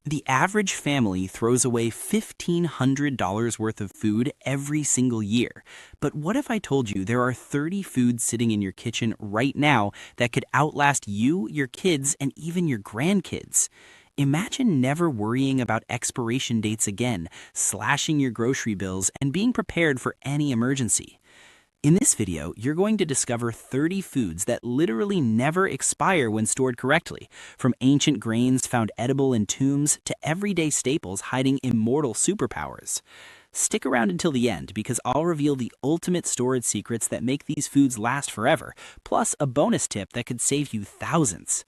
The average family throws away $1,500 worth of food every single year. But what if I told you there are 30 foods sitting in your kitchen right now that could outlast you, your kids, and even your grandkids? Imagine never worrying about expiration dates again, slashing your grocery bills, and being prepared for any emergency. In this video, you're going to discover 30 foods that literally never expire when stored correctly, from ancient grains found edible in tombs to everyday staples hiding immortal superpowers. Stick around until the end because I'll reveal the ultimate storage secrets that make these foods last forever, plus a bonus tip that could save you thousands.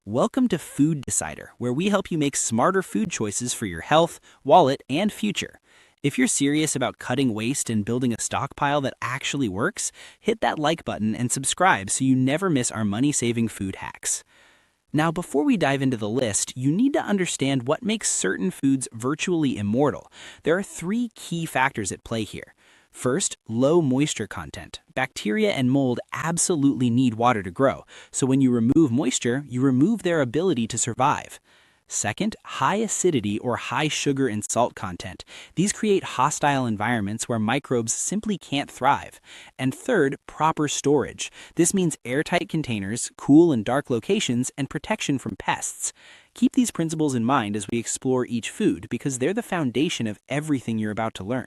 Welcome to Food Decider, where we help you make smarter food choices for your health, wallet, and future. If you're serious about cutting waste and building a stockpile that actually works, hit that like button and subscribe so you never miss our money-saving food hacks. Now, before we dive into the list, you need to understand what makes certain foods virtually immortal. There are three key factors at play here. First, low moisture content. Bacteria and mold absolutely need water to grow, so when you remove moisture, you remove their ability to survive. Second, high acidity or high sugar and salt content. These create hostile environments where microbes simply can't thrive. And third, proper storage. This means airtight containers, cool and dark locations, and protection from pests. Keep these principles in mind as we explore each food because they're the foundation of everything you're about to learn.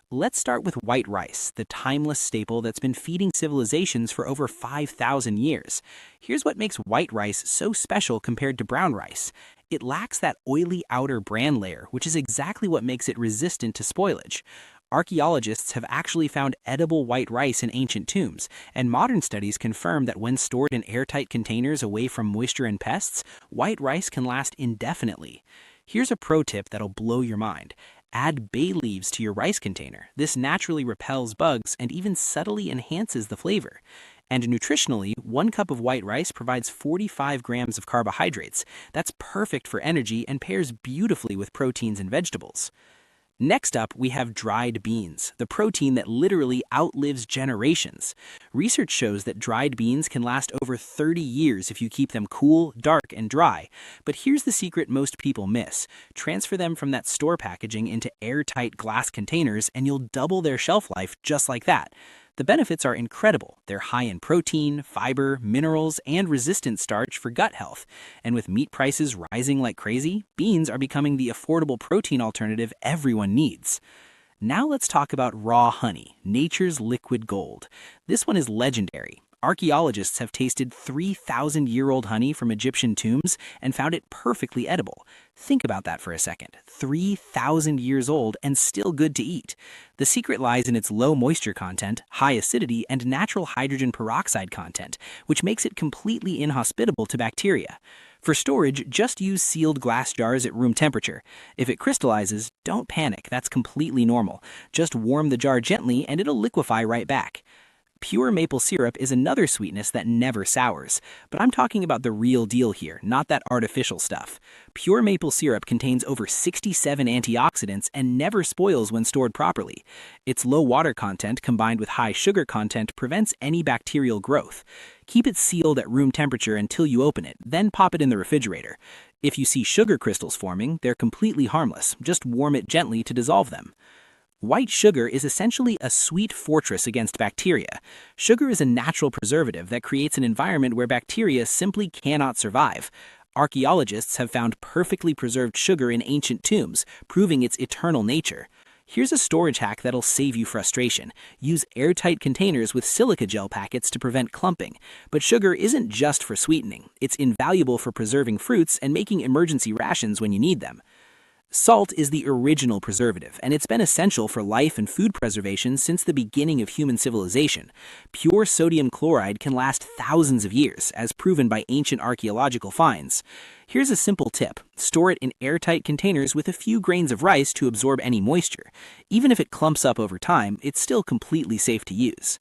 Let's start with white rice, the timeless staple that's been feeding civilizations for over 5,000 years. Here's what makes white rice so special compared to brown rice. It lacks that oily outer bran layer, which is exactly what makes it resistant to spoilage. Archaeologists have actually found edible white rice in ancient tombs, and modern studies confirm that when stored in airtight containers away from moisture and pests, white rice can last indefinitely. Here's a pro tip that'll blow your mind. Add bay leaves to your rice container. This naturally repels bugs and even subtly enhances the flavor. And nutritionally, 1 cup of white rice provides 45 grams of carbohydrates. That's perfect for energy and pairs beautifully with proteins and vegetables. Next up, we have dried beans, the protein that literally outlives generations. Research shows that dried beans can last over 30 years if you keep them cool, dark, and dry. But here's the secret most people miss. Transfer them from that store packaging into airtight glass containers and you'll double their shelf life just like that. The benefits are incredible. They're high in protein, fiber, minerals, and resistant starch for gut health. And with meat prices rising like crazy, beans are becoming the affordable protein alternative everyone needs. Now let's talk about raw honey, nature's liquid gold. This one is legendary. Archaeologists have tasted 3,000-year-old honey from Egyptian tombs and found it perfectly edible. Think about that for a second. 3,000 years old and still good to eat. The secret lies in its low moisture content, high acidity, and natural hydrogen peroxide content, which makes it completely inhospitable to bacteria. For storage, just use sealed glass jars at room temperature. If it crystallizes, don't panic, that's completely normal. Just warm the jar gently and it'll liquefy right back. Pure maple syrup is another sweetness that never sours, but I'm talking about the real deal here, not that artificial stuff. Pure maple syrup contains over 67 antioxidants and never spoils when stored properly. Its low water content combined with high sugar content prevents any bacterial growth. Keep it sealed at room temperature until you open it, then pop it in the refrigerator. If you see sugar crystals forming, they're completely harmless. Just warm it gently to dissolve them. White sugar is essentially a sweet fortress against bacteria. Sugar is a natural preservative that creates an environment where bacteria simply cannot survive. Archaeologists have found perfectly preserved sugar in ancient tombs, proving its eternal nature. Here's a storage hack that'll save you frustration. Use airtight containers with silica gel packets to prevent clumping. But sugar isn't just for sweetening. It's invaluable for preserving fruits and making emergency rations when you need them. Salt is the original preservative, and it's been essential for life and food preservation since the beginning of human civilization. Pure sodium chloride can last thousands of years, as proven by ancient archaeological finds. Here's a simple tip. Store it in airtight containers with a few grains of rice to absorb any moisture. Even if it clumps up over time, it's still completely safe to use.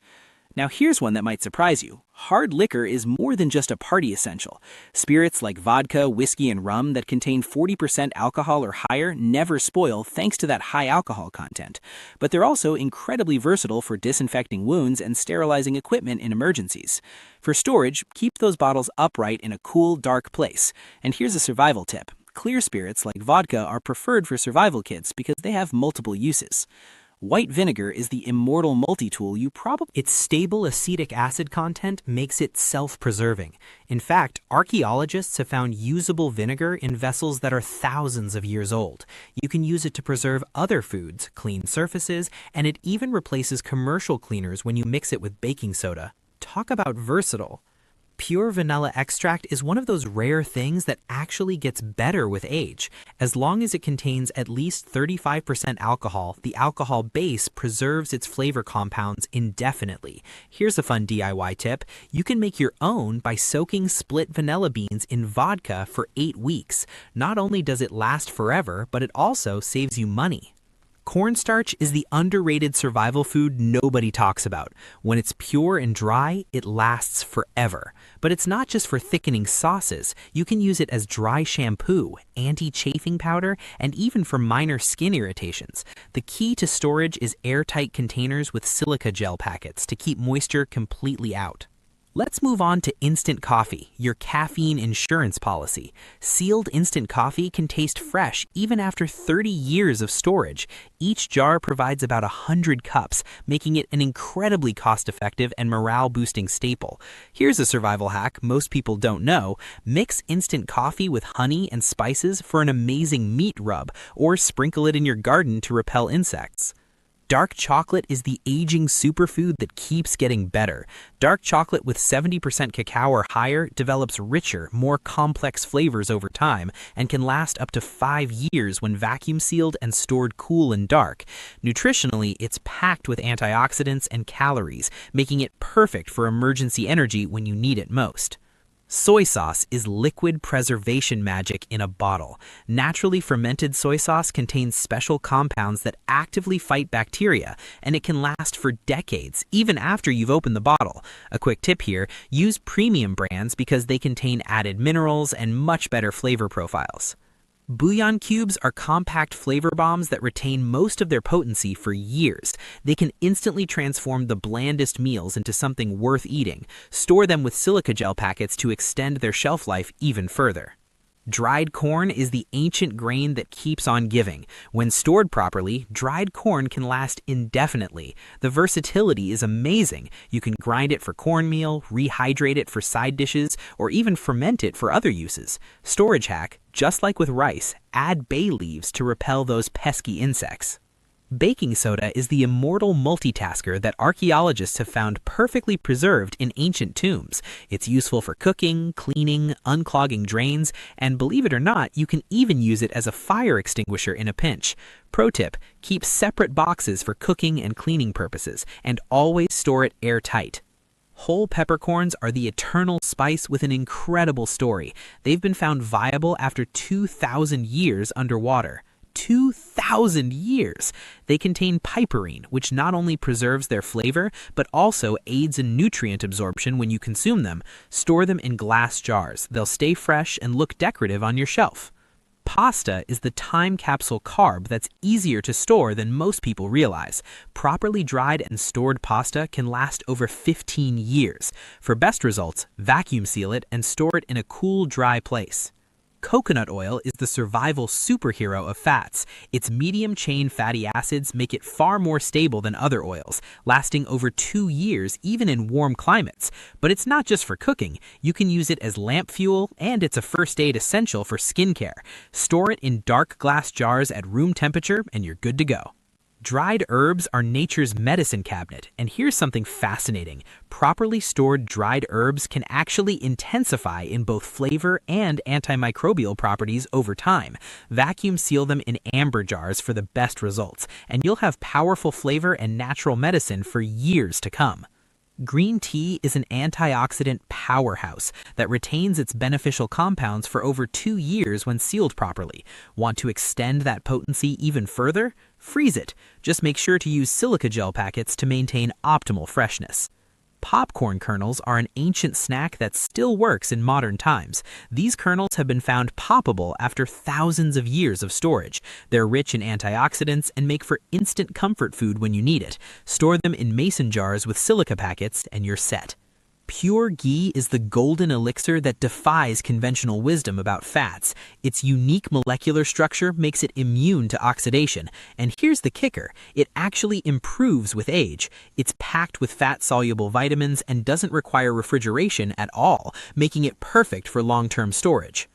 Now here's one that might surprise you. Hard liquor is more than just a party essential. Spirits like vodka, whiskey, and rum that contain 40% alcohol or higher never spoil thanks to that high alcohol content. But they're also incredibly versatile for disinfecting wounds and sterilizing equipment in emergencies. For storage, keep those bottles upright in a cool, dark place. And here's a survival tip. Clear spirits like vodka are preferred for survival kits because they have multiple uses. White vinegar is the immortal multi-tool you probably... Its stable acetic acid content makes it self-preserving. In fact, archaeologists have found usable vinegar in vessels that are thousands of years old. You can use it to preserve other foods, clean surfaces, and it even replaces commercial cleaners when you mix it with baking soda. Talk about versatile. Pure vanilla extract is one of those rare things that actually gets better with age. As long as it contains at least 35% alcohol, the alcohol base preserves its flavor compounds indefinitely. Here's a fun DIY tip. You can make your own by soaking split vanilla beans in vodka for 8 weeks. Not only does it last forever, but it also saves you money. Cornstarch is the underrated survival food nobody talks about. When it's pure and dry, it lasts forever. But it's not just for thickening sauces. You can use it as dry shampoo, anti-chafing powder, and even for minor skin irritations. The key to storage is airtight containers with silica gel packets to keep moisture completely out. Let's move on to instant coffee, your caffeine insurance policy. Sealed instant coffee can taste fresh even after 30 years of storage. Each jar provides about 100 cups, making it an incredibly cost-effective and morale-boosting staple. Here's a survival hack most people don't know. Mix instant coffee with honey and spices for an amazing meat rub, or sprinkle it in your garden to repel insects. Dark chocolate is the aging superfood that keeps getting better. Dark chocolate with 70% cacao or higher develops richer, more complex flavors over time and can last up to 5 years when vacuum sealed and stored cool and dark. Nutritionally, it's packed with antioxidants and calories, making it perfect for emergency energy when you need it most. Soy sauce is liquid preservation magic in a bottle. Naturally fermented soy sauce contains special compounds that actively fight bacteria, and it can last for decades, even after you've opened the bottle. A quick tip here, use premium brands because they contain added minerals and much better flavor profiles. Bouillon cubes are compact flavor bombs that retain most of their potency for years. They can instantly transform the blandest meals into something worth eating. Store them with silica gel packets to extend their shelf life even further. Dried corn is the ancient grain that keeps on giving. When stored properly, dried corn can last indefinitely. The versatility is amazing. You can grind it for cornmeal, rehydrate it for side dishes, or even ferment it for other uses. Storage hack, just like with rice, add bay leaves to repel those pesky insects. Baking soda is the immortal multitasker that archaeologists have found perfectly preserved in ancient tombs. It's useful for cooking, cleaning, unclogging drains, and believe it or not, you can even use it as a fire extinguisher in a pinch. Pro tip, keep separate boxes for cooking and cleaning purposes, and always store it airtight. Whole peppercorns are the eternal spice with an incredible story. They've been found viable after 2,000 years underwater. 2,000 years! They contain piperine, which not only preserves their flavor, but also aids in nutrient absorption when you consume them. Store them in glass jars. They'll stay fresh and look decorative on your shelf. Pasta is the time capsule carb that's easier to store than most people realize. Properly dried and stored pasta can last over 15 years. For best results, vacuum seal it and store it in a cool, dry place. Coconut oil is the survival superhero of fats. Its medium-chain fatty acids make it far more stable than other oils, lasting over 2 years even in warm climates. But it's not just for cooking. You can use it as lamp fuel, and it's a first aid essential for skincare. Store it in dark glass jars at room temperature, and you're good to go. Dried herbs are nature's medicine cabinet, and here's something fascinating. Properly stored dried herbs can actually intensify in both flavor and antimicrobial properties over time. Vacuum seal them in amber jars for the best results, and you'll have powerful flavor and natural medicine for years to come. Green tea is an antioxidant powerhouse that retains its beneficial compounds for over 2 years when sealed properly. Want to extend that potency even further? Freeze it. Just make sure to use silica gel packets to maintain optimal freshness. Popcorn kernels are an ancient snack that still works in modern times. These kernels have been found poppable after thousands of years of storage. They're rich in antioxidants and make for instant comfort food when you need it. Store them in mason jars with silica packets and you're set. Pure ghee is the golden elixir that defies conventional wisdom about fats. Its unique molecular structure makes it immune to oxidation. And here's the kicker, it actually improves with age. It's packed with fat-soluble vitamins and doesn't require refrigeration at all, making it perfect for long-term storage.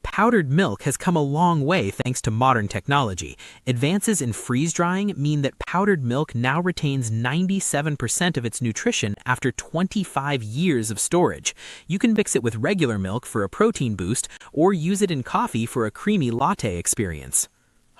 Powdered milk has come a long way thanks to modern technology. Advances in freeze-drying mean that powdered milk now retains 97% of its nutrition after 25 years of storage. You can mix it with regular milk for a protein boost or use it in coffee for a creamy latte experience.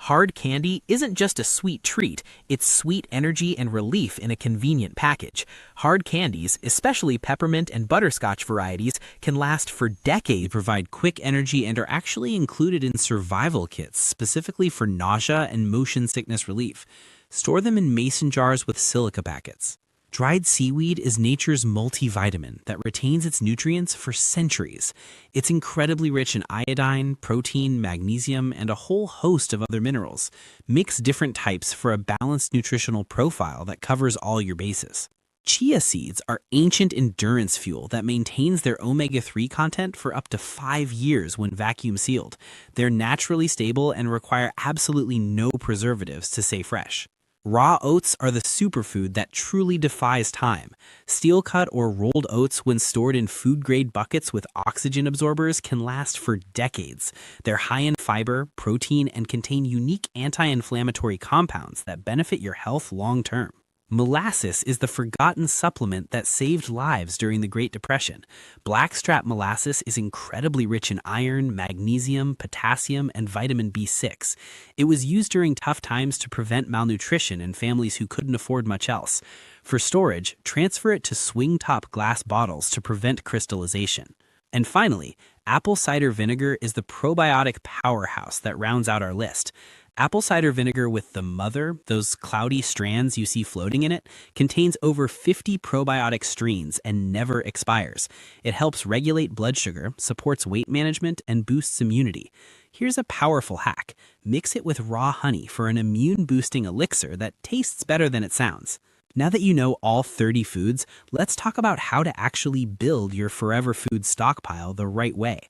Hard candy isn't just a sweet treat, it's sweet energy and relief in a convenient package. Hard candies, especially peppermint and butterscotch varieties, can last for decades. They provide quick energy and are actually included in survival kits, specifically for nausea and motion sickness relief. Store them in mason jars with silica packets. Dried seaweed is nature's multivitamin that retains its nutrients for centuries. It's incredibly rich in iodine, protein, magnesium, and a whole host of other minerals. Mix different types for a balanced nutritional profile that covers all your bases. Chia seeds are ancient endurance fuel that maintains their omega-3 content for up to 5 years when vacuum sealed. They're naturally stable and require absolutely no preservatives to stay fresh. Raw oats are the superfood that truly defies time. Steel-cut or rolled oats, when stored in food-grade buckets with oxygen absorbers, can last for decades. They're high in fiber, protein, and contain unique anti-inflammatory compounds that benefit your health long-term. Molasses is the forgotten supplement that saved lives during the Great Depression. Blackstrap molasses is incredibly rich in iron, magnesium, potassium, and vitamin B6. It was used during tough times to prevent malnutrition in families who couldn't afford much else. For storage, transfer it to swing-top glass bottles to prevent crystallization. And finally, apple cider vinegar is the probiotic powerhouse that rounds out our list. Apple cider vinegar with the mother, those cloudy strands you see floating in it, contains over 50 probiotic strains and never expires. It helps regulate blood sugar, supports weight management, and boosts immunity. Here's a powerful hack. Mix it with raw honey for an immune-boosting elixir that tastes better than it sounds. Now that you know all 30 foods, let's talk about how to actually build your forever food stockpile the right way.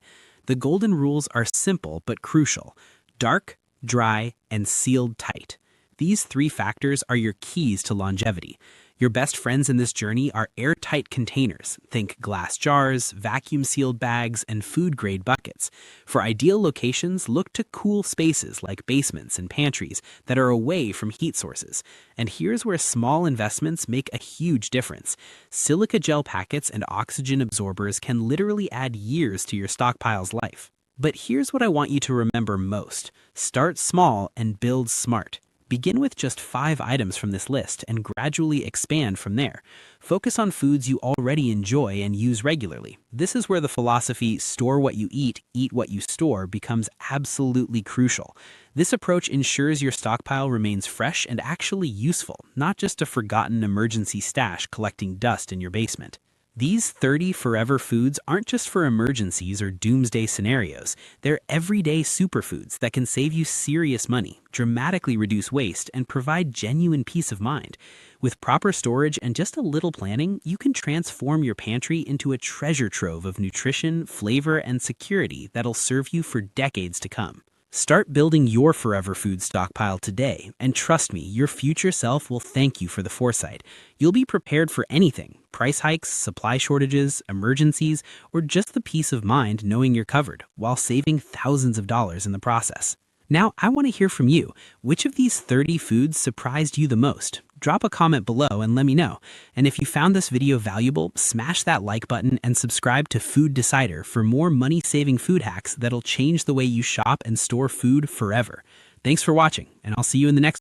The golden rules are simple but crucial. Dark, dry, and sealed tight. These 3 factors are your keys to longevity. Your best friends in this journey are airtight containers. Think glass jars, vacuum-sealed bags, and food-grade buckets. For ideal locations, look to cool spaces like basements and pantries that are away from heat sources. And here's where small investments make a huge difference. Silica gel packets and oxygen absorbers can literally add years to your stockpile's life. But here's what I want you to remember most. Start small and build smart. Begin with just 5 items from this list and gradually expand from there. Focus on foods you already enjoy and use regularly. This is where the philosophy, store what you eat what you store, becomes absolutely crucial. This approach ensures your stockpile remains fresh and actually useful, not just a forgotten emergency stash collecting dust in your basement. These 30 forever foods aren't just for emergencies or doomsday scenarios. They're everyday superfoods that can save you serious money, dramatically reduce waste, and provide genuine peace of mind. With proper storage and just a little planning, you can transform your pantry into a treasure trove of nutrition, flavor, and security that'll serve you for decades to come. Start building your forever food stockpile today, and trust me, your future self will thank you for the foresight. You'll be prepared for anything: price hikes, supply shortages, emergencies, or just the peace of mind knowing you're covered, while saving thousands of dollars in the process. Now, I want to hear from you. Which of these 30 foods surprised you the most? Drop a comment below and let me know. And if you found this video valuable, smash that like button and subscribe to Food Decider for more money-saving food hacks that'll change the way you shop and store food forever. Thanks for watching, and I'll see you in the next